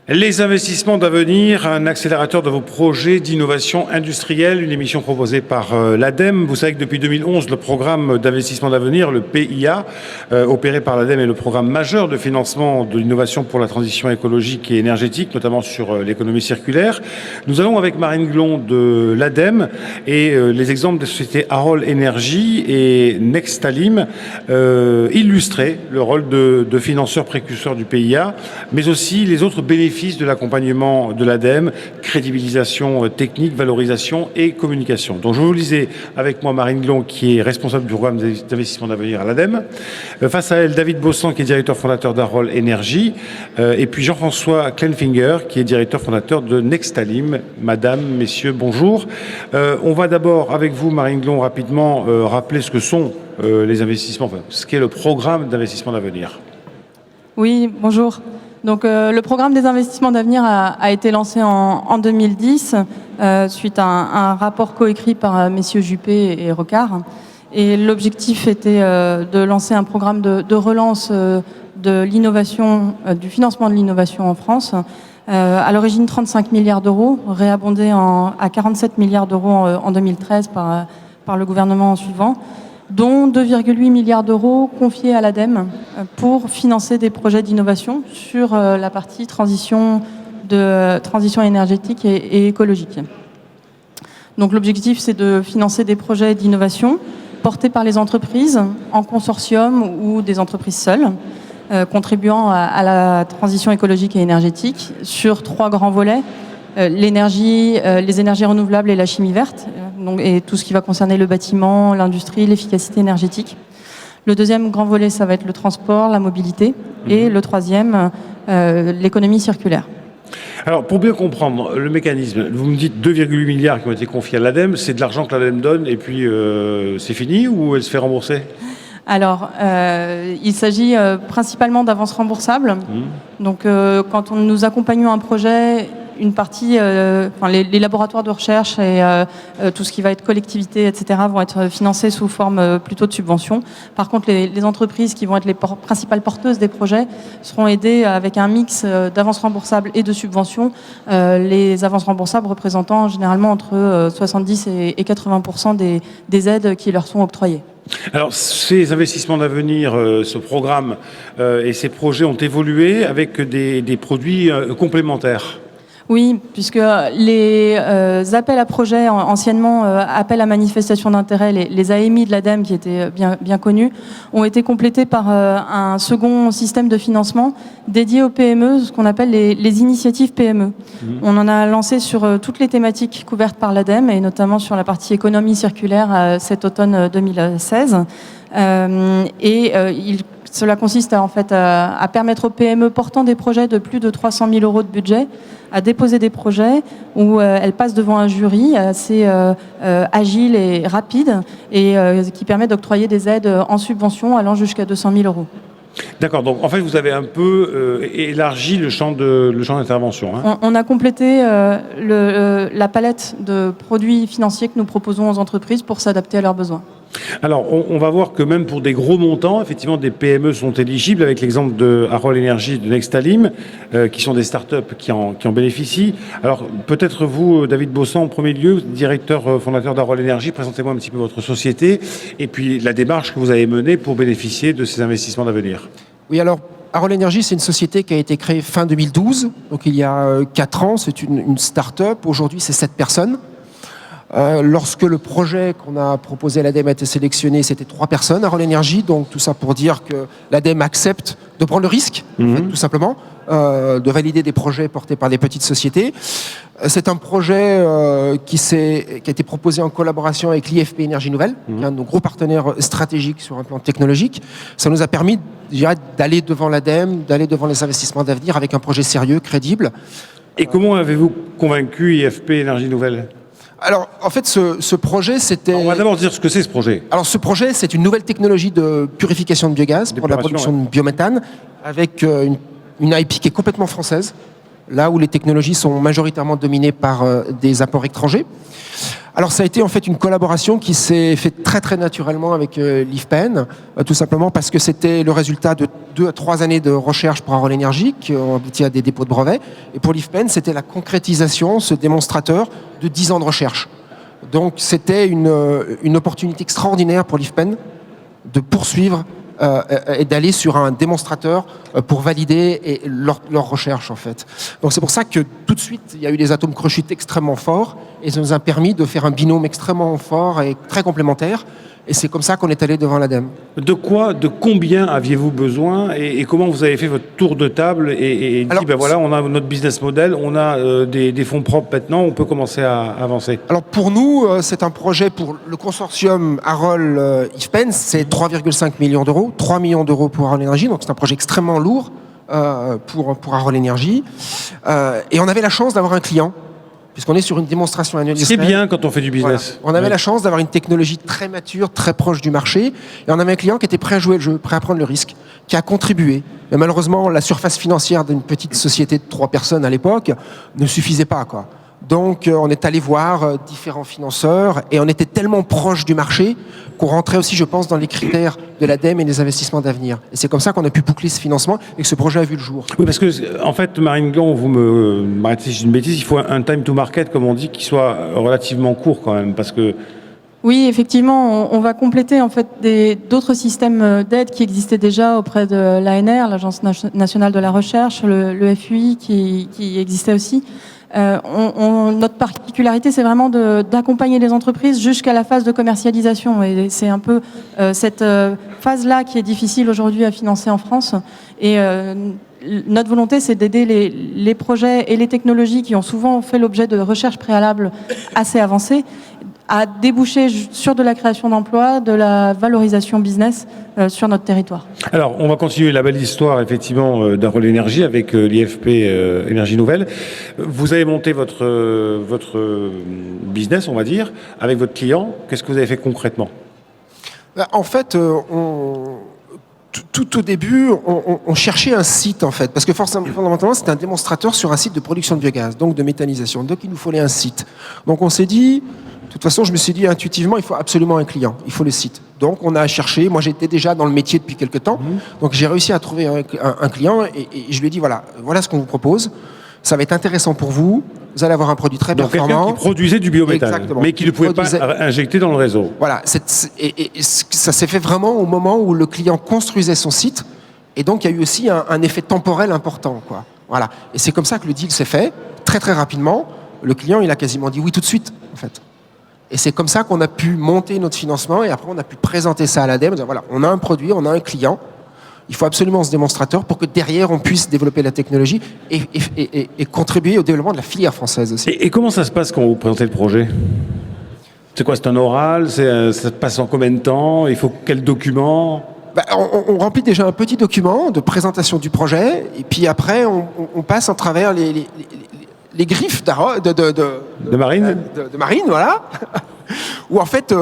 Les investissements d'avenir, un accélérateur de vos projets d'innovation industrielle, une émission proposée par l'ADEME. Vous savez que depuis 2011, le programme d'investissement d'avenir, le PIA, opéré par l'ADEME, est le programme majeur de financement de l'innovation pour la transition écologique et énergétique, notamment sur l'économie circulaire. Nous allons avec Marine Glon de l'ADEME et les exemples des sociétés Harol Energy et Nextalim illustrer le rôle de financeurs précurseurs du PIA, mais aussi les autres bénéfices de l'accompagnement de l'ADEME, crédibilisation technique, valorisation et communication. Donc je vous lisais avec moi Marine Glon, qui est responsable du programme d'investissement d'avenir à l'ADEME. Face à elle, David Bossan, qui est directeur fondateur d'Harol Energy, et puis Jean-François Klenfinger, qui est directeur fondateur de Nextalim. Madame, messieurs, bonjour. On va d'abord, avec vous, Marine Glon, rapidement rappeler ce que sont les investissements, enfin, ce qu'est le programme d'investissement d'avenir. Oui, bonjour. Donc, le programme des investissements d'avenir a été lancé en 2010 suite à un rapport coécrit par messieurs Juppé et Rocard. Et l'objectif était de lancer un programme de relance de l'innovation, du financement de l'innovation en France. À l'origine 35 milliards d'euros, réabondé à 47 milliards d'euros en 2013 par le gouvernement suivant, dont 2,8 milliards d'euros confiés à l'ADEME pour financer des projets d'innovation sur la partie transition énergétique et écologique. Donc l'objectif, c'est de financer des projets d'innovation portés par les entreprises en consortium ou des entreprises seules, contribuant à la transition écologique et énergétique sur 3 grands volets. L'énergie, les énergies renouvelables et la chimie verte, et tout ce qui va concerner le bâtiment, l'industrie, l'efficacité énergétique. Le deuxième grand volet, ça va être le transport, la mobilité. Et le troisième, l'économie circulaire. Alors, pour bien comprendre le mécanisme, vous me dites 2,8 milliards qui ont été confiés à l'ADEME, c'est de l'argent que l'ADEME donne et puis c'est fini ou elle se fait rembourser ? Alors, il s'agit principalement d'avances remboursables. Donc, quand nous accompagnons un projet, une partie, les laboratoires de recherche et tout ce qui va être collectivité, etc., vont être financés sous forme plutôt de subventions. Par contre, les entreprises qui vont être les principales porteuses des projets seront aidées avec un mix d'avances remboursables et de subventions. Les avances remboursables représentant généralement entre 70 et 80% des aides qui leur sont octroyées. Alors, ces investissements d'avenir, ce programme et ces projets ont évolué avec des produits complémentaires. Oui, puisque les appels à projets, anciennement appels à manifestation d'intérêt, les AMI de l'ADEME, qui étaient bien connus, ont été complétés par un second système de financement dédié aux PME, ce qu'on appelle les initiatives PME. On en a lancé sur toutes les thématiques couvertes par l'ADEME, et notamment sur la partie économie circulaire cet automne 2016. Cela consiste à permettre aux PME portant des projets de plus de 300 000 euros de budget à déposer des projets où elles passent devant un jury assez agile et rapide et qui permet d'octroyer des aides en subvention allant jusqu'à 200 000 euros. D'accord, donc en fait vous avez un peu élargi le champ d'intervention. On a complété la palette de produits financiers que nous proposons aux entreprises pour s'adapter à leurs besoins. Alors, on va voir que même pour des gros montants, effectivement, des PME sont éligibles, avec l'exemple de Harol Energy, de Nextalim, qui sont des startups qui en bénéficient. Alors, peut-être vous, David Bossan, en premier lieu, directeur fondateur d'Harol Energy, présentez-moi un petit peu votre société et puis la démarche que vous avez menée pour bénéficier de ces investissements d'avenir. Oui, alors, Harol Energy, c'est une société qui a été créée fin 2012, donc il y a 4 ans, c'est une start-up. Aujourd'hui, c'est 7 personnes. Lorsque le projet qu'on a proposé à l'ADEME a été sélectionné, c'était 3 personnes à Harol Energy, donc tout ça pour dire que l'ADEME accepte de prendre le risque, en fait, tout simplement, de valider des projets portés par des petites sociétés. C'est un projet qui a été proposé en collaboration avec l'IFP Énergie Nouvelle, qui est un de nos gros partenaires stratégiques sur un plan technologique. Ça nous a permis, je dirais, d'aller devant l'ADEME, d'aller devant les investissements d'avenir avec un projet sérieux, crédible. Et comment avez-vous convaincu IFP Énergie Nouvelle ? Alors, en fait, ce projet, c'était... On va d'abord dire ce que c'est, ce projet. Alors, ce projet, c'est une nouvelle technologie de purification de biogaz pour la production de biométhane, avec une IP qui est complètement française, là où les technologies sont majoritairement dominées par des apports étrangers. Alors ça a été en fait une collaboration qui s'est faite très très naturellement avec l'IFPEN, tout simplement parce que c'était le résultat de 2 à 3 années de recherche pour Arol Énergie qui ont abouti à des dépôts de brevets. Et pour l'IFPEN, c'était la concrétisation, ce démonstrateur de 10 ans de recherche. Donc c'était une opportunité extraordinaire pour l'IFPEN de poursuivre et d'aller sur un démonstrateur pour valider leur recherche en fait. Donc c'est pour ça que tout de suite il y a eu des atomes crochus extrêmement forts et ça nous a permis de faire un binôme extrêmement fort et très complémentaire. Et c'est comme ça qu'on est allé devant l'ADEME. De combien aviez-vous besoin et comment vous avez fait votre tour de table et dit, ben voilà, on a notre business model, on a des fonds propres maintenant, on peut commencer à avancer. Alors pour nous, c'est un projet pour le consortium Arol IFPEN, c'est 3,5 millions d'euros, 3 millions d'euros pour Arol Énergie, donc c'est un projet extrêmement lourd pour Arol Énergie. Et on avait la chance d'avoir un client, puisqu'on est sur une démonstration annuelle. C'est bien quand on fait du business. Voilà. On avait la chance d'avoir une technologie très mature, très proche du marché, et on avait un client qui était prêt à jouer le jeu, prêt à prendre le risque, qui a contribué. Mais malheureusement, la surface financière d'une petite société de 3 personnes à l'époque ne suffisait pas, quoi. Donc on est allé voir différents financeurs et on était tellement proche du marché qu'on rentrait aussi, je pense, dans les critères de l'ADEME et des investissements d'avenir. Et c'est comme ça qu'on a pu boucler ce financement et que ce projet a vu le jour. Oui, parce que en fait, Marine Gland, vous m'arrêtez si je dis une bêtise, il faut un time to market, comme on dit, qui soit relativement court quand même, parce que... Oui, effectivement, on va compléter en fait d'autres systèmes d'aide qui existaient déjà auprès de l'ANR, l'Agence nationale de la recherche, le FUI qui existait aussi. Notre particularité, c'est vraiment d'accompagner les entreprises jusqu'à la phase de commercialisation. Et c'est un peu cette phase-là qui est difficile aujourd'hui à financer en France. Et notre volonté, c'est d'aider les projets et les technologies qui ont souvent fait l'objet de recherches préalables assez avancées à déboucher sur de la création d'emplois, de la valorisation business sur notre territoire. Alors, on va continuer la belle histoire, effectivement, d'Arol Énergie avec l'IFP Énergie Nouvelle. Vous avez monté votre business, on va dire, avec votre client. Qu'est-ce que vous avez fait concrètement ? En fait, tout au début, on cherchait un site, en fait, parce que fondamentalement, c'était un démonstrateur sur un site de production de biogaz, donc de méthanisation. Donc, il nous fallait un site. Donc, on s'est dit... De toute façon, je me suis dit intuitivement, il faut absolument un client, il faut le site. Donc, on a cherché. Moi, j'étais déjà dans le métier depuis quelques temps. Donc, j'ai réussi à trouver un client et je lui ai dit, voilà ce qu'on vous propose. Ça va être intéressant pour vous. Vous allez avoir un produit très performant. Donc, quelqu'un qui produisait du biométhane, exactement, mais qui ne pouvait pas injecter dans le réseau. Voilà. Et ça s'est fait vraiment au moment où le client construisait son site. Et donc, il y a eu aussi un effet temporel important, quoi. Voilà. Et c'est comme ça que le deal s'est fait, très, très rapidement. Le client, il a quasiment dit oui tout de suite, en fait. Et c'est comme ça qu'on a pu monter notre financement et après on a pu présenter ça à l'ADEME. Voilà, on a un produit, on a un client. Il faut absolument ce démonstrateur pour que derrière on puisse développer la technologie et contribuer au développement de la filière française aussi. Et comment ça se passe quand vous présentez le projet ? C'est quoi ? C'est un oral ? Ça se passe en combien de temps ? Il faut quel document ? On remplit déjà un petit document de présentation du projet et puis après on passe en travers les griffes de Marine, de Marine, voilà. Où en fait,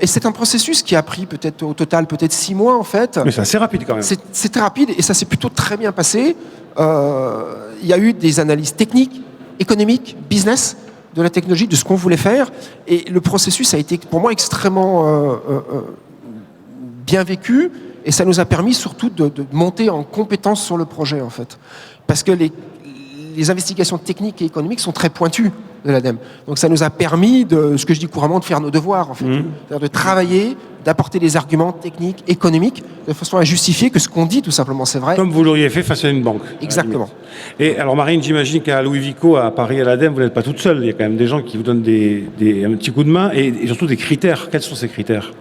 et c'est un processus qui a pris peut-être au total 6 mois en fait. Mais c'est assez rapide quand même. C'est très rapide et ça s'est plutôt très bien passé. Il y a eu des analyses techniques, économiques, business de la technologie, de ce qu'on voulait faire, et le processus a été pour moi extrêmement bien vécu et ça nous a permis surtout de monter en compétence sur le projet en fait, parce que les investigations techniques et économiques sont très pointues de l'ADEME. Donc ça nous a permis de, ce que je dis couramment, de faire nos devoirs en fait. C'est-à-dire de travailler, d'apporter des arguments techniques, économiques, de façon à justifier que ce qu'on dit tout simplement c'est vrai. Comme vous l'auriez fait face à une banque. Exactement. Et alors Marine, j'imagine qu'à Louis Vico, à Paris, à l'ADEME, vous n'êtes pas toute seule. Il y a quand même des gens qui vous donnent un petit coup de main et surtout des critères. Quels sont ces critères ?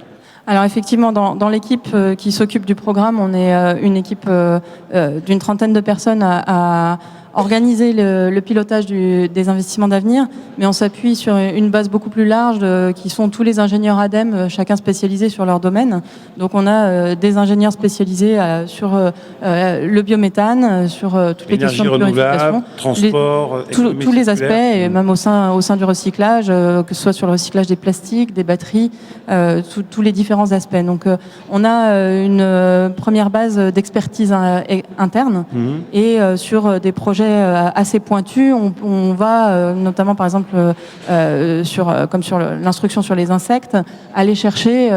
Alors effectivement, dans l'équipe qui s'occupe du programme, on est une équipe d'une trentaine de personnes à organiser le pilotage des investissements d'avenir, mais on s'appuie sur une base beaucoup plus large qui sont tous les ingénieurs ADEME, chacun spécialisé sur leur domaine. Donc on a des ingénieurs spécialisés sur le biométhane, sur toutes les questions de purification, transport, tous les aspects, et même au sein du recyclage, que ce soit sur le recyclage des plastiques, des batteries, tous les différents aspects. Donc on a une première base d'expertise interne et sur des projets projets assez pointus, on va notamment par exemple comme sur l'instruction sur les insectes, aller chercher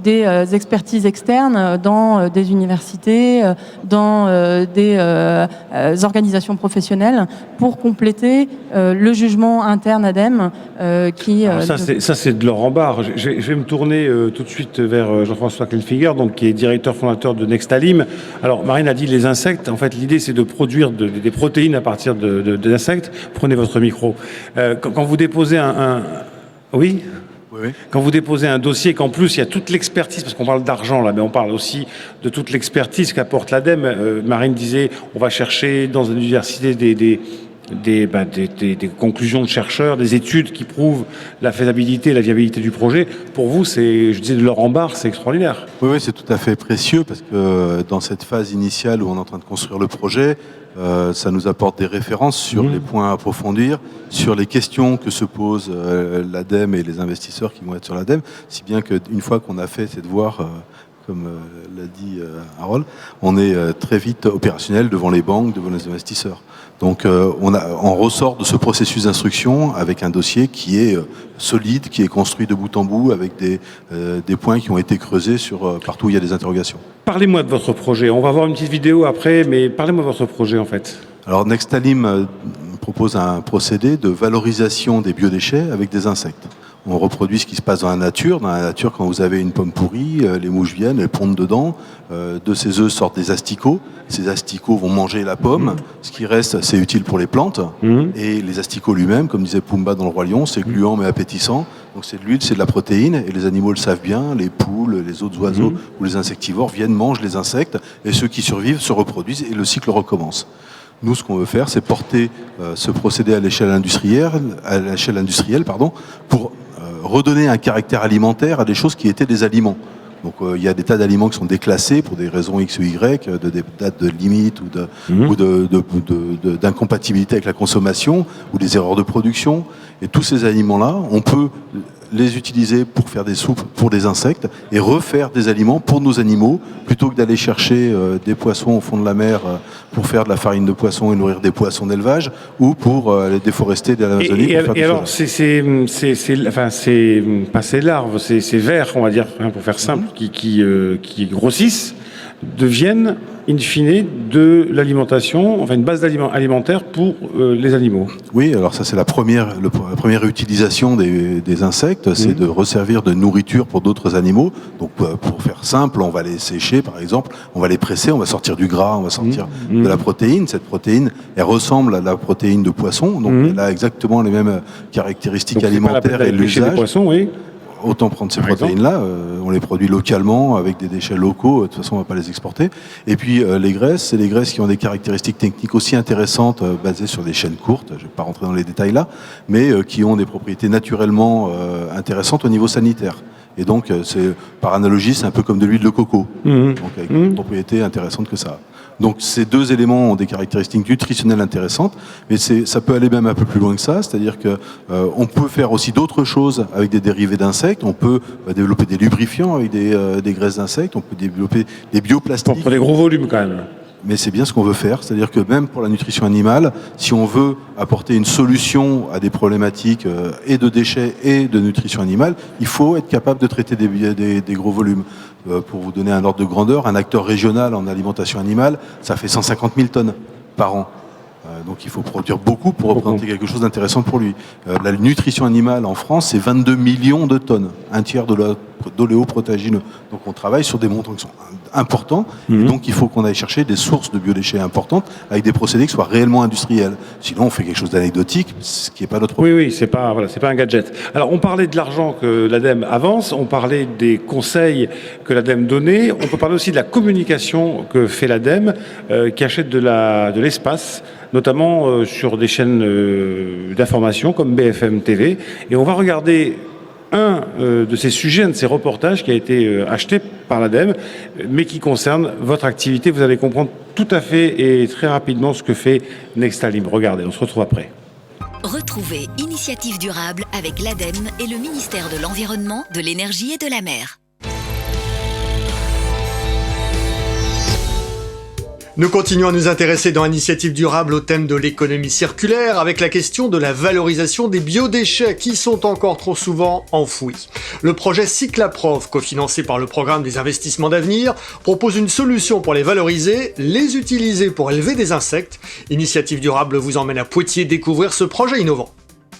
des expertises externes dans des universités, dans des organisations professionnelles pour compléter le jugement interne ADEME qui... ça, c'est de Laurent Barre. Je vais me tourner tout de suite vers Jean-François Kelfiger, donc, qui est directeur fondateur de Nextalim. Alors, Marine a dit les insectes. En fait, l'idée, c'est de produire des protéines à partir d'insectes. Prenez votre micro. Quand vous déposez Oui. Oui. Quand vous déposez un dossier, qu'en plus il y a toute l'expertise, parce qu'on parle d'argent là, mais on parle aussi de toute l'expertise qu'apporte l'ADEME. Marine disait, on va chercher dans une université des conclusions de chercheurs, des études qui prouvent la faisabilité et la viabilité du projet. Pour vous, je disais de Laurent Barre, c'est extraordinaire. Oui, c'est tout à fait précieux parce que dans cette phase initiale où on est en train de construire le projet, ça nous apporte des références sur les points à approfondir, sur les questions que se posent l'ADEME et les investisseurs qui vont être sur l'ADEME, si bien qu'une fois qu'on a fait ces devoirs, comme l'a dit Harold, on est très vite opérationnel devant les banques, devant les investisseurs. Donc on ressort de ce processus d'instruction avec un dossier qui est solide, qui est construit de bout en bout, avec des points qui ont été creusés partout où il y a des interrogations. Parlez-moi de votre projet. On va voir une petite vidéo après, mais parlez-moi de votre projet en fait. Alors Nextalim propose un procédé de valorisation des biodéchets avec des insectes. On reproduit ce qui se passe dans la nature. Dans la nature, quand vous avez une pomme pourrie, les mouches viennent, elles pondent dedans. De ces œufs sortent des asticots. Ces asticots vont manger la pomme. Ce qui reste, c'est utile pour les plantes. Et les asticots lui-même, comme disait Pumba dans le Roi Lion, c'est gluant mais appétissant. Donc c'est de l'huile, c'est de la protéine. Et les animaux le savent bien. Les poules, les autres oiseaux ou les insectivores viennent, mangent les insectes. Et ceux qui survivent se reproduisent et le cycle recommence. Nous, ce qu'on veut faire, c'est porter ce procédé à l'échelle industrielle, pour redonner un caractère alimentaire à des choses qui étaient des aliments. Donc il y a des tas d'aliments qui sont déclassés pour des raisons X ou Y, des dates de limite ou d'incompatibilité avec la consommation ou des erreurs de production. Et tous ces aliments-là, on peut les utiliser pour faire des soupes pour des insectes et refaire des aliments pour nos animaux, plutôt que d'aller chercher des poissons au fond de la mer pour faire de la farine de poisson et nourrir des poissons d'élevage, ou pour les déforester de l'Amazonie. Et alors, pas ces larves, ces vers, on va dire, pour faire simple, qui grossissent, deviennent in fine de l'alimentation, enfin une base alimentaire pour les animaux. Oui, alors ça c'est la première utilisation des insectes, c'est de resservir de nourriture pour d'autres animaux. Donc pour faire simple, on va les sécher par exemple, on va les presser, on va sortir du gras, on va sortir de la protéine. Cette protéine, elle ressemble à la protéine de poisson, donc elle a exactement les mêmes caractéristiques donc, alimentaires et l'usage. Des poissons, oui. Autant prendre ces protéines-là, on les produit localement avec des déchets locaux, de toute façon on ne va pas les exporter. Et puis les graisses, c'est des graisses qui ont des caractéristiques techniques aussi intéressantes, basées sur des chaînes courtes, je ne vais pas rentrer dans les détails là, mais qui ont des propriétés naturellement intéressantes au niveau sanitaire. Et donc, par analogie, c'est un peu comme de l'huile de coco, donc avec des propriétés intéressantes que ça a. Donc ces deux éléments ont des caractéristiques nutritionnelles intéressantes, mais ça peut aller même un peu plus loin que ça, c'est-à-dire qu'on peut faire aussi d'autres choses avec des dérivés d'insectes, on peut développer des lubrifiants avec des graisses d'insectes, on peut développer des bioplastiques. Pour des gros volumes quand même. Mais c'est bien ce qu'on veut faire, c'est-à-dire que même pour la nutrition animale, si on veut apporter une solution à des problématiques et de déchets et de nutrition animale, il faut être capable de traiter des gros volumes. Pour vous donner un ordre de grandeur, un acteur régional en alimentation animale, ça fait 150 000 tonnes par an. Donc il faut produire beaucoup pour représenter quelque chose d'intéressant pour lui. La nutrition animale en France, c'est 22 millions de tonnes, un tiers d'oléoprotéagineux. Donc on travaille sur des montants qui sont importants, et donc il faut qu'on aille chercher des sources de biodéchets importantes avec des procédés qui soient réellement industriels. Sinon on fait quelque chose d'anecdotique, ce qui n'est pas notre problème. Oui, c'est pas un gadget. Alors on parlait de l'argent que l'ADEME avance, on parlait des conseils que l'ADEME donnait, on peut parler aussi de la communication que fait l'ADEME, qui achète de l'espace, notamment sur des chaînes d'information comme BFM TV. Et on va regarder un de ces sujets, un de ces reportages qui a été acheté par l'ADEME, mais qui concerne votre activité. Vous allez comprendre tout à fait et très rapidement ce que fait Nextalim. Regardez, on se retrouve après. Retrouvez Initiative Durable avec l'ADEME et le ministère de l'Environnement, de l'Énergie et de la Mer. Nous continuons à nous intéresser dans Initiative Durable au thème de l'économie circulaire avec la question de la valorisation des biodéchets qui sont encore trop souvent enfouis. Le projet Cyclaprof, cofinancé par le programme des investissements d'avenir, propose une solution pour les valoriser, les utiliser pour élever des insectes. Initiative Durable vous emmène à Poitiers découvrir ce projet innovant.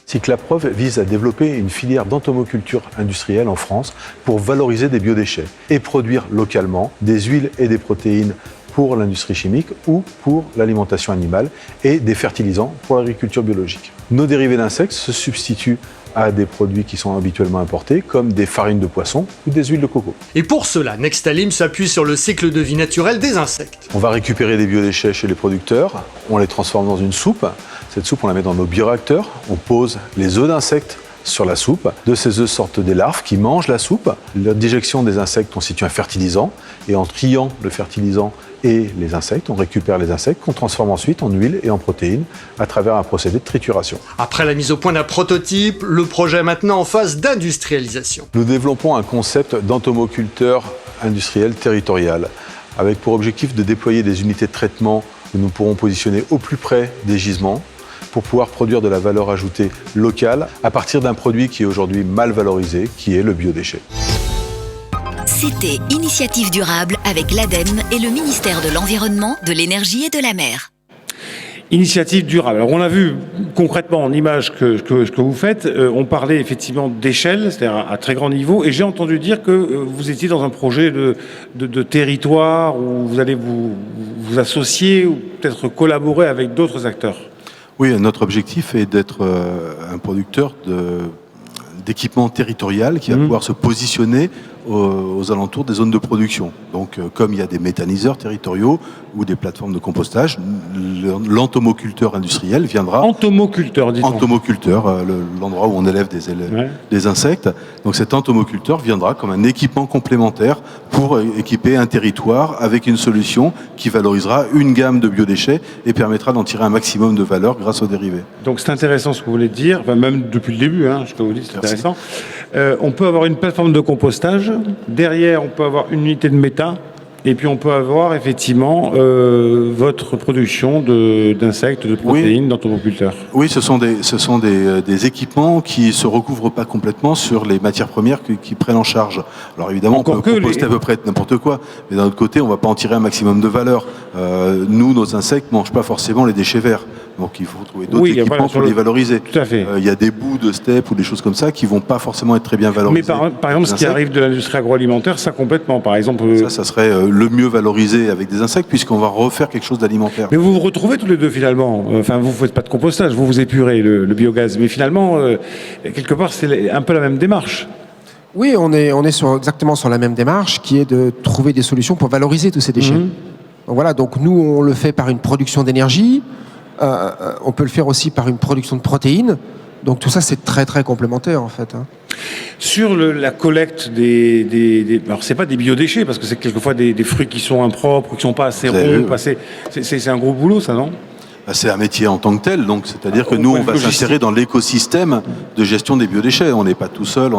Cyclaprof vise à développer une filière d'entomoculture industrielle en France pour valoriser des biodéchets et produire localement des huiles et des protéines pour l'industrie chimique ou pour l'alimentation animale et des fertilisants pour l'agriculture biologique. Nos dérivés d'insectes se substituent à des produits qui sont habituellement importés, comme des farines de poisson ou des huiles de coco. Et pour cela, Nextalim s'appuie sur le cycle de vie naturel des insectes. On va récupérer des biodéchets chez les producteurs, on les transforme dans une soupe. Cette soupe, on la met dans nos bioréacteurs, on pose les œufs d'insectes sur la soupe. De ces œufs sortent des larves qui mangent la soupe. La digestion des insectes constitue un fertilisant et en triant le fertilisant et les insectes, on récupère les insectes qu'on transforme ensuite en huile et en protéines à travers un procédé de trituration. Après la mise au point d'un prototype, le projet est maintenant en phase d'industrialisation. Nous développons un concept d'entomoculteur industriel territorial avec pour objectif de déployer des unités de traitement que nous pourrons positionner au plus près des gisements pour pouvoir produire de la valeur ajoutée locale à partir d'un produit qui est aujourd'hui mal valorisé, qui est le biodéchet. C'était Initiative Durable avec l'ADEME et le ministère de l'Environnement, de l'Énergie et de la Mer. Initiative durable. Alors on a vu concrètement en image que vous faites, on parlait effectivement d'échelle, c'est-à-dire à très grand niveau, et j'ai entendu dire que vous étiez dans un projet de territoire où vous allez vous associer ou peut-être collaborer avec d'autres acteurs. Oui, notre objectif est d'être un producteur d'équipements territorial qui va pouvoir se positionner aux alentours des zones de production. Donc, comme il y a des méthaniseurs territoriaux ou des plateformes de compostage, l'entomoculteur industriel viendra... Entomoculteur, dites-on. Entomoculteur, l'endroit où on élève des insectes. Donc, cet entomoculteur viendra comme un équipement complémentaire pour équiper un territoire avec une solution qui valorisera une gamme de biodéchets et permettra d'en tirer un maximum de valeur grâce aux dérivés. Donc, c'est intéressant ce que vous voulez dire, enfin, même depuis le début, ce que vous dites, c'est intéressant. On peut avoir une plateforme de compostage. Derrière, on peut avoir une unité de méta. Et puis, on peut avoir effectivement votre production d'insectes, de protéines, d'entomoculteurs. Oui, ce sont des équipements qui ne se recouvrent pas complètement sur les matières premières qui prennent en charge. Alors évidemment, on peut composter à peu près n'importe quoi, mais d'un autre côté, on ne va pas en tirer un maximum de valeur. Nous, nos insectes ne mangent pas forcément les déchets verts. Donc il faut trouver d'autres équipements pour les valoriser. Tout à fait. Il y a des bouts de steppe ou des choses comme ça qui ne vont pas forcément être très bien valorisés. Mais par exemple, ce qui arrive de l'industrie agroalimentaire, ça complètement, par exemple... Ça serait le mieux valorisé avec des insectes puisqu'on va refaire quelque chose d'alimentaire. Mais vous vous retrouvez tous les deux finalement. Enfin, vous ne faites pas de compostage, vous épurez le biogaz. Mais finalement, quelque part, c'est un peu la même démarche. Oui, on est exactement sur la même démarche qui est de trouver des solutions pour valoriser tous ces déchets. Donc voilà, donc nous, on le fait par une production d'énergie. On peut le faire aussi par une production de protéines. Donc tout ça, c'est très très complémentaire en fait. Sur la collecte alors c'est pas des biodéchets parce que c'est quelquefois des fruits qui sont impropres, qui sont pas assez ronds, c'est un gros boulot ça, non ? C'est un métier en tant que tel, donc c'est-à-dire que nous, on va s'insérer dans l'écosystème de gestion des biodéchets. On n'est pas tout seul,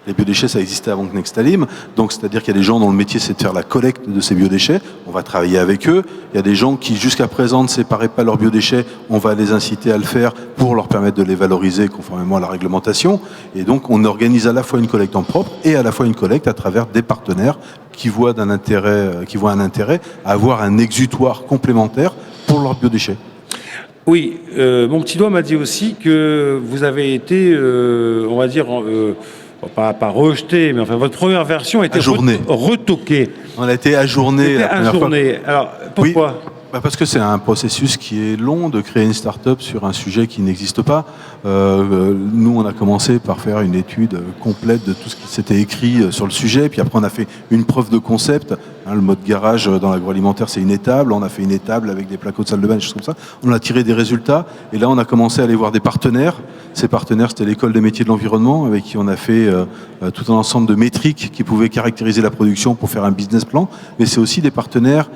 les biodéchets, ça existait avant que Nextalim, donc c'est-à-dire qu'il y a des gens dont le métier, c'est de faire la collecte de ces biodéchets. On va travailler avec eux. Il y a des gens qui, jusqu'à présent, ne séparaient pas leurs biodéchets. On va les inciter à le faire pour leur permettre de les valoriser conformément à la réglementation. Et donc, on organise à la fois une collecte en propre et à la fois une collecte à travers des partenaires qui voient un intérêt à avoir un exutoire complémentaire pour leurs biodéchets. Oui, mon petit doigt m'a dit aussi que vous avez été, on va dire, pas rejeté, mais enfin votre première version a été retoquée. On a été ajourné la première fois. Alors, pourquoi ? Oui. Parce que c'est un processus qui est long de créer une start-up sur un sujet qui n'existe pas. Nous, on a commencé par faire une étude complète de tout ce qui s'était écrit sur le sujet. Puis après, on a fait une preuve de concept. Le mode garage dans l'agroalimentaire, c'est une étable. On a fait une étable avec des placos de salle de bain, des choses comme ça. On a tiré des résultats. Et là, on a commencé à aller voir des partenaires. Ces partenaires, c'était l'École des métiers de l'environnement, avec qui on a fait tout un ensemble de métriques qui pouvaient caractériser la production pour faire un business plan. Mais c'est aussi des partenaires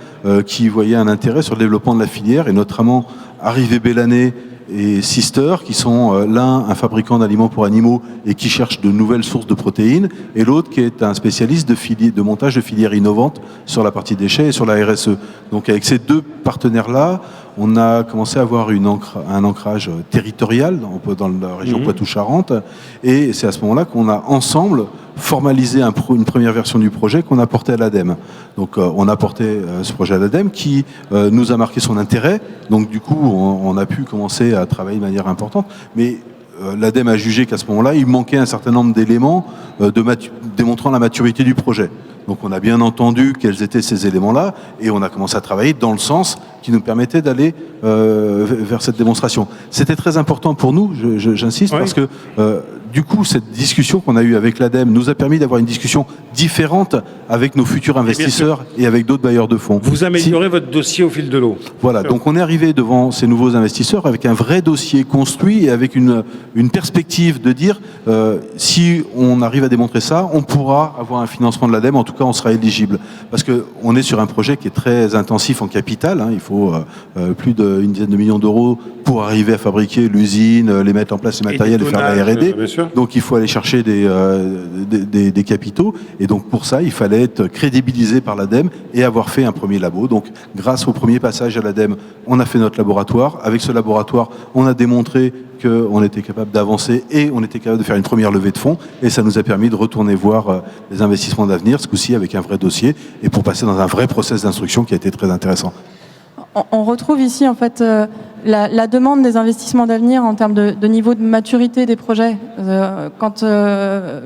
qui voyaient un intérêt sur le développement de la filière, et notamment Arrivé Belle Année et Sister, qui sont l'un un fabricant d'aliments pour animaux et qui cherche de nouvelles sources de protéines, et l'autre qui est un spécialiste de montage de filières innovantes sur la partie déchets et sur la RSE. Donc avec ces deux partenaires-là, on a commencé à avoir un ancrage territorial dans la région Poitou-Charentes, et c'est à ce moment-là qu'on a ensemble formalisé une première version du projet qu'on a porté à l'ADEME. Donc on a porté ce projet à l'ADEME qui nous a marqué son intérêt, donc du coup on a pu commencer à travailler de manière importante, mais l'ADEME a jugé qu'à ce moment-là, il manquait un certain nombre d'éléments démontrant la maturité du projet. Donc on a bien entendu quels étaient ces éléments-là et on a commencé à travailler dans le sens qui nous permettait d'aller vers cette démonstration. C'était très important pour nous, j'insiste, parce que du coup, cette discussion qu'on a eue avec l'ADEME nous a permis d'avoir une discussion différente avec nos futurs investisseurs et avec d'autres bailleurs de fonds. Vous améliorez votre dossier au fil de l'eau. Voilà, donc on est arrivé devant ces nouveaux investisseurs avec un vrai dossier construit et avec une perspective de dire si on arrive à démontrer ça, on pourra avoir un financement de l'ADEME, en tout cas on sera éligible. Parce qu'on est sur un projet qui est très intensif en capital, hein, il faut plus d'une dizaine de millions d'euros pour arriver à fabriquer l'usine, les mettre en place, les matériels et faire la R&D. Donc il faut aller chercher des capitaux, et donc pour ça il fallait être crédibilisé par l'ADEME et avoir fait un premier labo. Donc grâce au premier passage à l'ADEME, on a fait notre laboratoire. Avec ce laboratoire, on a démontré qu'on était capable d'avancer et on était capable de faire une première levée de fonds, et ça nous a permis de retourner voir les investissements d'avenir, ce coup-ci avec un vrai dossier, et pour passer dans un vrai process d'instruction qui a été très intéressant. On retrouve ici en fait la demande des investissements d'avenir en termes de niveau de maturité des projets. Quand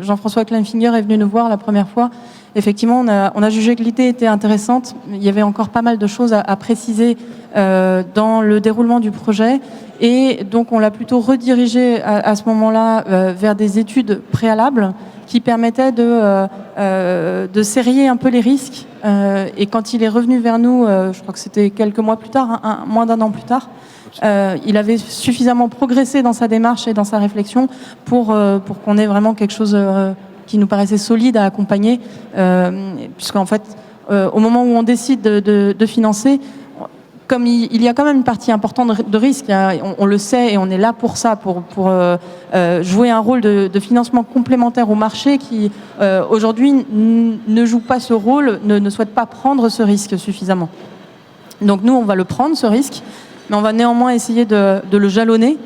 Jean-François Kleinfinger est venu nous voir la première fois, effectivement on a jugé que l'idée était intéressante. Il y avait encore pas mal de choses à préciser dans le déroulement du projet, et donc on l'a plutôt redirigé à ce moment-là vers des études préalables qui permettaient de serrer un peu les risques. Et quand il est revenu vers nous, je crois que c'était quelques mois plus tard, moins d'un an plus tard, il avait suffisamment progressé dans sa démarche et dans sa réflexion pour qu'on ait vraiment quelque chose qui nous paraissait solide à accompagner, puisqu'en fait, au moment où on décide de financer, comme il y a quand même une partie importante de risque, on le sait et on est là pour ça, pour jouer un rôle de financement complémentaire au marché qui, aujourd'hui, ne joue pas ce rôle, ne souhaite pas prendre ce risque suffisamment. Donc nous, on va le prendre, ce risque, mais on va néanmoins essayer de le jalonner.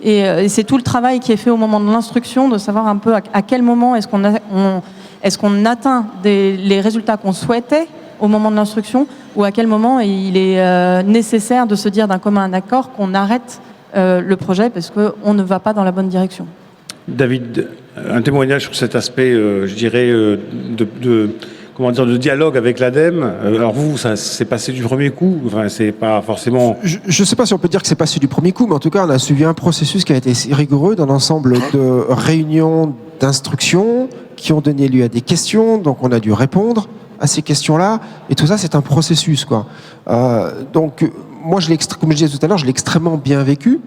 Et c'est tout le travail qui est fait au moment de l'instruction, de savoir un peu à quel moment est-ce qu'on atteint les résultats qu'on souhaitait au moment de l'instruction, ou à quel moment il est nécessaire de se dire d'un commun accord qu'on arrête le projet parce qu'on ne va pas dans la bonne direction. David, un témoignage sur cet aspect, je dirais, de dialogue avec l'ADEME. Alors vous, ça s'est passé du premier coup, enfin, c'est pas forcément... Je ne sais pas si on peut dire que c'est passé du premier coup, mais en tout cas, on a suivi un processus qui a été rigoureux d'un ensemble de réunions d'instruction qui ont donné lieu à des questions, donc on a dû répondre à ces questions-là, et tout ça, c'est un processus, quoi. Donc, moi, comme je disais tout à l'heure, je l'ai extrêmement bien vécu,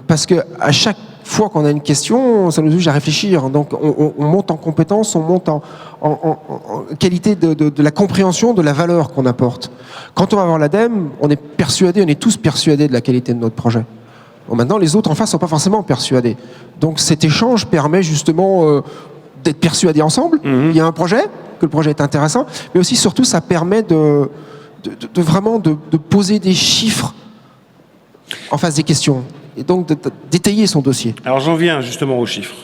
parce que à chaque fois qu'on a une question, ça nous oblige à réfléchir. Donc, on monte en compétence, on monte en qualité de la compréhension de la valeur qu'on apporte. Quand on va voir l'ADEME, on est tous persuadés de la qualité de notre projet. Bon, maintenant, les autres en face ne sont pas forcément persuadés. Donc, cet échange permet justement d'être persuadés ensemble. Il y a un projet, que le projet est intéressant, mais aussi, surtout, ça permet de vraiment de poser des chiffres en face des questions, et donc d'étayer son dossier. Alors j'en viens justement aux chiffres.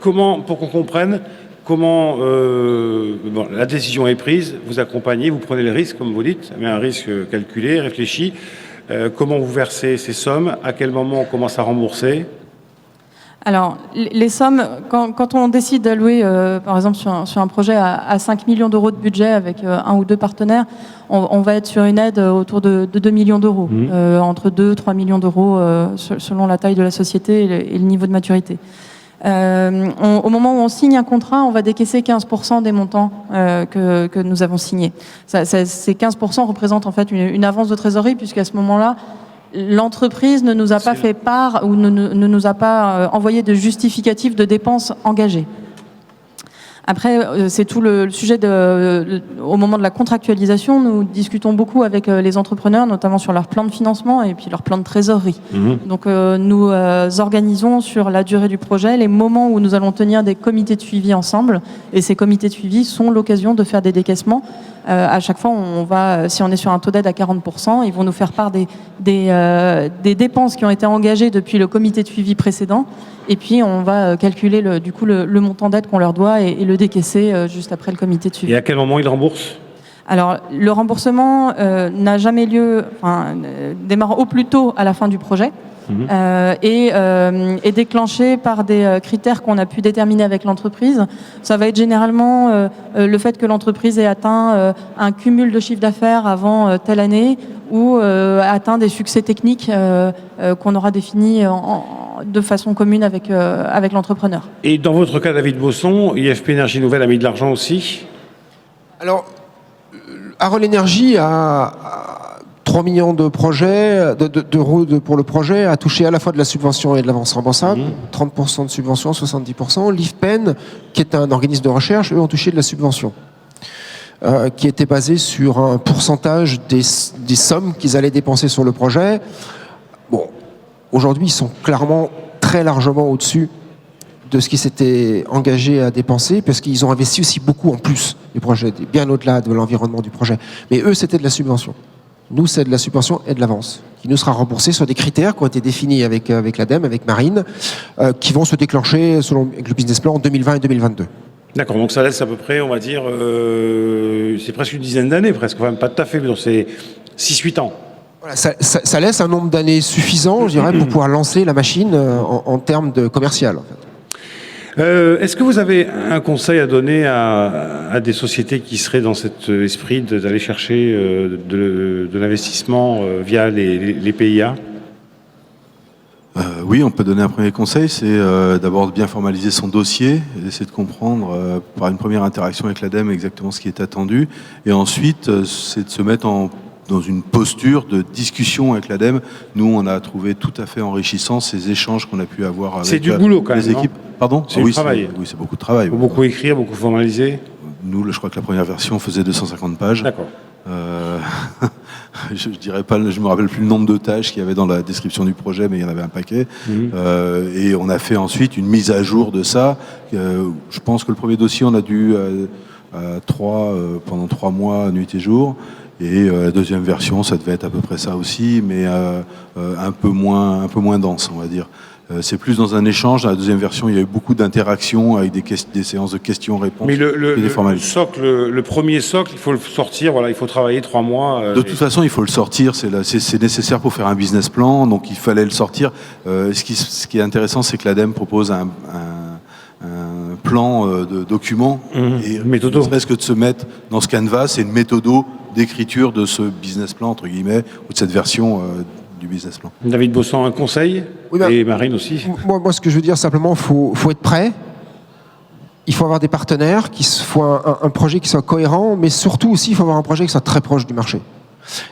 Pour qu'on comprenne comment la décision est prise, vous accompagnez, vous prenez le risque, comme vous dites, mais un risque calculé, réfléchi. Comment vous versez ces sommes, à quel moment on commence à rembourser? Alors, les sommes, quand on décide d'allouer, par exemple, sur un projet à 5 millions d'euros de budget avec un ou deux partenaires, on va être sur une aide autour de 2 millions d'euros, entre 2 et 3 millions d'euros selon la taille de la société et le niveau de maturité. Au moment où on signe un contrat, on va décaisser 15% des montants que nous avons signés. Ces 15% représentent en fait une avance de trésorerie, puisqu'à ce moment-là, l'entreprise ne nous a pas fait part ou ne nous a pas envoyé de justificatif de dépenses engagées. Après, c'est tout le sujet au moment de la contractualisation, nous discutons beaucoup avec les entrepreneurs, notamment sur leur plan de financement et puis leur plan de trésorerie. Donc, nous organisons sur la durée du projet les moments où nous allons tenir des comités de suivi ensemble. Et ces comités de suivi sont l'occasion de faire des décaissements. À chaque fois, si on est sur un taux d'aide à 40%, ils vont nous faire part des dépenses qui ont été engagées depuis le comité de suivi précédent. Et puis, on va calculer le montant d'aide qu'on leur doit et le décaisser juste après le comité de suivi. Et à quel moment ils remboursent ? Alors, le remboursement n'a jamais lieu, démarre au plus tôt à la fin du projet. Et est déclenché par des critères qu'on a pu déterminer avec l'entreprise. Ça va être généralement le fait que l'entreprise ait atteint un cumul de chiffre d'affaires avant telle année ou atteint des succès techniques qu'on aura définis de façon commune avec l'entrepreneur. Et dans votre cas, David Bosson, IFP Énergie Nouvelle a mis de l'argent aussi ? Alors, Harold Energy a 3 millions de projets, d'euros pour le projet, a touché à la fois de la subvention et de l'avance remboursable, 30% de subvention, 70%. L'IFPEN, qui est un organisme de recherche, eux ont touché de la subvention, qui était basée sur un pourcentage des sommes qu'ils allaient dépenser sur le projet. Bon, aujourd'hui, ils sont clairement très largement au-dessus de ce qu'ils s'étaient engagés à dépenser, parce qu'ils ont investi aussi beaucoup en plus du projet, bien au-delà de l'environnement du projet. Mais eux, c'était de la subvention. Nous, c'est de la subvention et de l'avance, qui nous sera remboursée sur des critères qui ont été définis avec l'ADEME, avec Marine, qui vont se déclencher avec le business plan en 2020 et 2022. D'accord, donc ça laisse à peu près, on va dire, c'est presque une dizaine d'années, presque, enfin pas tout à fait, mais donc c'est 6-8 ans. Voilà, ça laisse un nombre d'années suffisant, je dirais, pour pouvoir lancer la machine en termes de commercial, en fait. Est-ce que vous avez un conseil à donner à des sociétés qui seraient dans cet esprit d'aller chercher de l'investissement via les PIA ? Oui, on peut donner un premier conseil, c'est d'abord de bien formaliser son dossier, d'essayer de comprendre par une première interaction avec l'ADEME exactement ce qui est attendu, et ensuite c'est de se mettre dans une posture de discussion avec l'ADEME. Nous, on a trouvé tout à fait enrichissant ces échanges qu'on a pu avoir avec c'est du boulot, quand même, les équipes. Pardon ? C'est du travail. Oui, c'est beaucoup de travail. Il faut beaucoup écrire, beaucoup formaliser. Nous, je crois que la première version faisait 250 pages. D'accord. Je dirais pas, je me rappelle plus le nombre de tâches qu'il y avait dans la description du projet, mais il y en avait un paquet. Et on a fait ensuite une mise à jour de ça. Je pense que le premier dossier, on a dû pendant 3 mois, nuit et jour. Et la deuxième version, ça devait être à peu près ça aussi, mais un peu moins dense, on va dire. C'est plus dans un échange. Dans la deuxième version, il y a eu beaucoup d'interactions avec des séances de questions-réponses. Mais le premier socle, il faut le sortir. Voilà, il faut travailler 3 mois. De toute façon, il faut le sortir. C'est nécessaire pour faire un business plan, donc il fallait le sortir. Ce qui est intéressant, c'est que l'ADEME propose un plan de documents et méthodo. Ne serait-ce que de se mettre dans ce canevas, c'est une méthodo d'écriture de ce business plan entre guillemets ou de cette version du business plan. David Bosson, un conseil ? Oui, et Marine aussi. Moi, ce que je veux dire simplement, faut être prêt. Il faut avoir des partenaires, faut un projet qui soit cohérent, mais surtout aussi, il faut avoir un projet qui soit très proche du marché.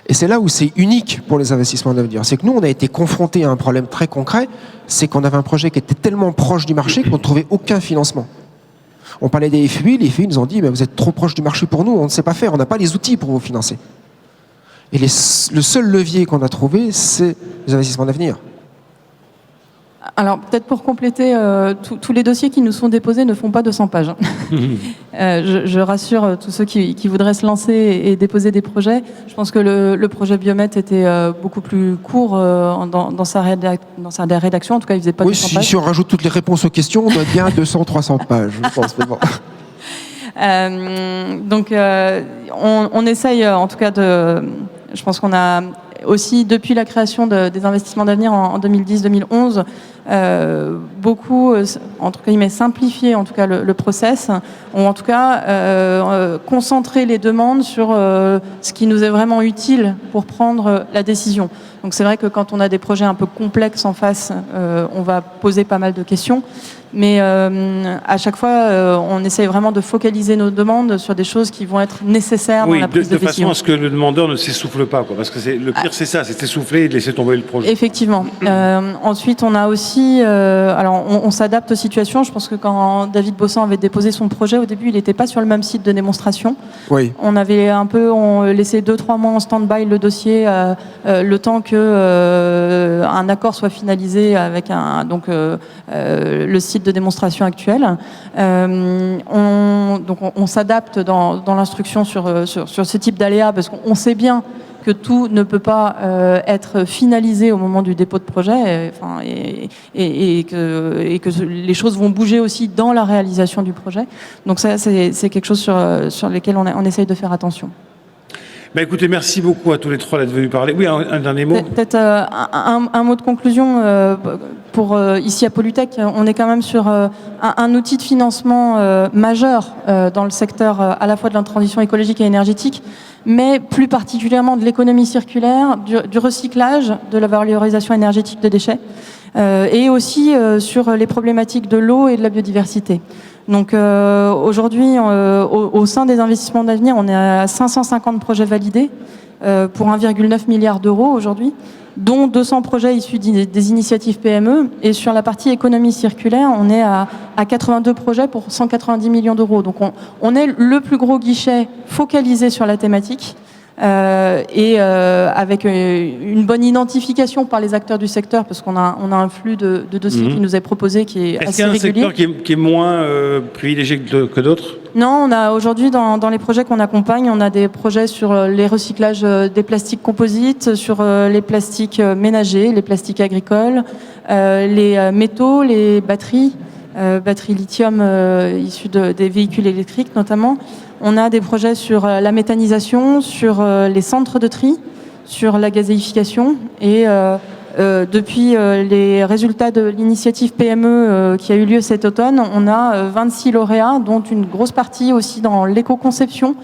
Et c'est là où c'est unique pour les investissements d'avenir. C'est que nous, on a été confrontés à un problème très concret, c'est qu'on avait un projet qui était tellement proche du marché qu'on ne trouvait aucun financement. On parlait des FUI, les FUI nous ont dit mais vous êtes trop proche du marché pour nous, on ne sait pas faire, on n'a pas les outils pour vous financer. Et le seul levier qu'on a trouvé, c'est les investissements d'avenir. Alors, peut-être pour compléter, tous les dossiers qui nous sont déposés ne font pas 200 pages. Je rassure tous ceux qui voudraient se lancer et déposer des projets. Je pense que le projet Biomètre était beaucoup plus court dans sa rédaction. En tout cas, il faisait pas 200 pages. Si on rajoute toutes les réponses aux questions, on doit bien 200-300 pages, je pense. Mais bon. Donc, on essaye, en tout cas, je pense qu'on a aussi, depuis la création des investissements d'avenir en 2010-2011, beaucoup, entre guillemets, simplifié en tout cas le process, ou en tout cas concentrer les demandes sur ce qui nous est vraiment utile pour prendre la décision. Donc c'est vrai que quand on a des projets un peu complexes en face, on va poser pas mal de questions. Mais à chaque fois, on essaye vraiment de focaliser nos demandes sur des choses qui vont être nécessaires dans la prise de décision. De façon à ce que le demandeur ne s'essouffle pas, quoi. Parce que le pire, c'est ça, c'est s'essouffler et de laisser tomber le projet. Effectivement. Ensuite, on a aussi... alors, on s'adapte aux situations. Je pense que quand David Bossan avait déposé son projet, au début, il n'était pas sur le même site de démonstration. Oui. On avait laissé 2-3 mois en stand-by le dossier, le temps que un accord soit finalisé avec le site de démonstration actuelle. On s'adapte dans l'instruction sur ce type d'aléas parce qu'on sait bien que tout ne peut pas être finalisé au moment du dépôt de projet, et que les choses vont bouger aussi dans la réalisation du projet. Donc ça, c'est quelque chose sur lequel on essaye de faire attention. Écoutez, merci beaucoup à tous les trois d'être venus parler. Oui, un dernier mot. Peut-être un mot de conclusion. Ici à Polytech, on est quand même sur un outil de financement majeur dans le secteur à la fois de la transition écologique et énergétique, mais plus particulièrement de l'économie circulaire, du recyclage, de la valorisation énergétique de déchets, et aussi sur les problématiques de l'eau et de la biodiversité. Donc aujourd'hui, au sein des investissements d'avenir, on est à 550 projets validés pour 1,9 milliard d'euros aujourd'hui, dont 200 projets issus des initiatives PME. Et sur la partie économie circulaire, on est à 82 projets pour 190 millions d'euros. Donc on est le plus gros guichet focalisé sur la thématique. Avec une bonne identification par les acteurs du secteur, parce qu'on a un flux de dossiers qui nous est proposé qui est assez régulier. Est-ce qu'il y a un secteur qui est moins privilégié que d'autres ? Non, on a aujourd'hui dans les projets qu'on accompagne, on a des projets sur les recyclages des plastiques composites, sur les plastiques ménagers, les plastiques agricoles, les métaux, les batteries lithium issues des véhicules électriques notamment. On a des projets sur la méthanisation, sur les centres de tri, sur la gazéification. Et depuis les résultats de l'initiative PME qui a eu lieu cet automne, on a 26 lauréats, dont une grosse partie aussi dans l'éco-conception,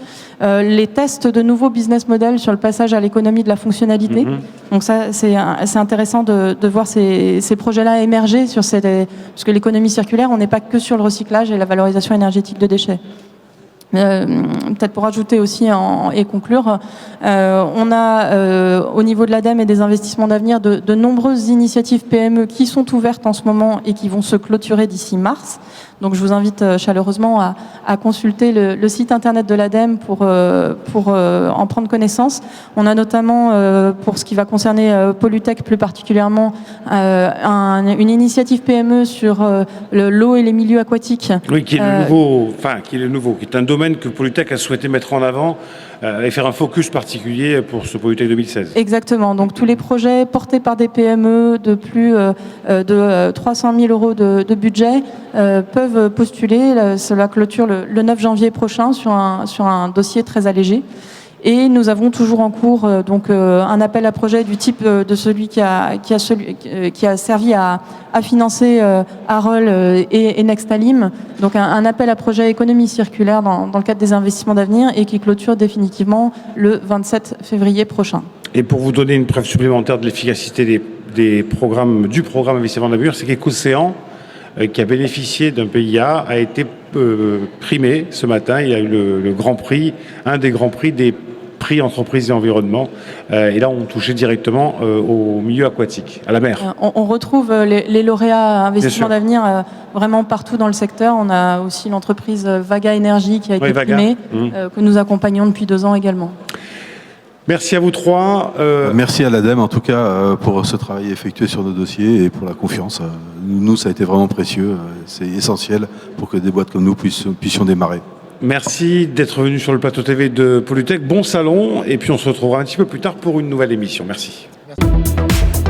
les tests de nouveaux business models sur le passage à l'économie de la fonctionnalité. Donc ça, c'est intéressant de voir ces projets-là émerger parce que l'économie circulaire, on n'est pas que sur le recyclage et la valorisation énergétique de déchets. Peut-être pour ajouter aussi et conclure, on a au niveau de l'ADEME et des investissements d'avenir de nombreuses initiatives PME qui sont ouvertes en ce moment et qui vont se clôturer d'ici mars. Donc je vous invite chaleureusement à consulter le site internet de l'ADEME pour en prendre connaissance. On a notamment, pour ce qui va concerner Polytech plus particulièrement, une initiative PME sur l'eau et les milieux aquatiques. Oui, qui est le nouveau, qui est un domaine que Polytech a souhaité mettre en avant et faire un focus particulier pour ce Polytech 2016. Exactement. Donc tous les projets portés par des PME de plus de 300 000 euros de budget peuvent postuler. Cela clôture le 9 janvier prochain sur un dossier très allégé. Et nous avons toujours en cours un appel à projet du type de celui qui a servi à financer Arol et Nextalim. Donc un appel à projet économie circulaire dans le cadre des investissements d'avenir et qui clôture définitivement le 27 février prochain. Et pour vous donner une preuve supplémentaire de l'efficacité du programme investissement d'avenir, c'est qu'Ecocéan, qui a bénéficié d'un PIA, a été primé ce matin. Il y a eu le grand prix, un des grands prix des prix entreprises et environnement. Et là, on touchait directement au milieu aquatique, à la mer. On retrouve les lauréats investissements d'avenir vraiment partout dans le secteur. On a aussi l'entreprise Vaga Énergie qui a été primée, que nous accompagnons depuis 2 ans également. Merci à vous trois. Merci à l'ADEME en tout cas pour ce travail effectué sur nos dossiers et pour la confiance. Nous, ça a été vraiment précieux. C'est essentiel pour que des boîtes comme nous puissions démarrer. Merci d'être venu sur le plateau TV de Polytech. Bon salon et puis on se retrouvera un petit peu plus tard pour une nouvelle émission. Merci. Merci.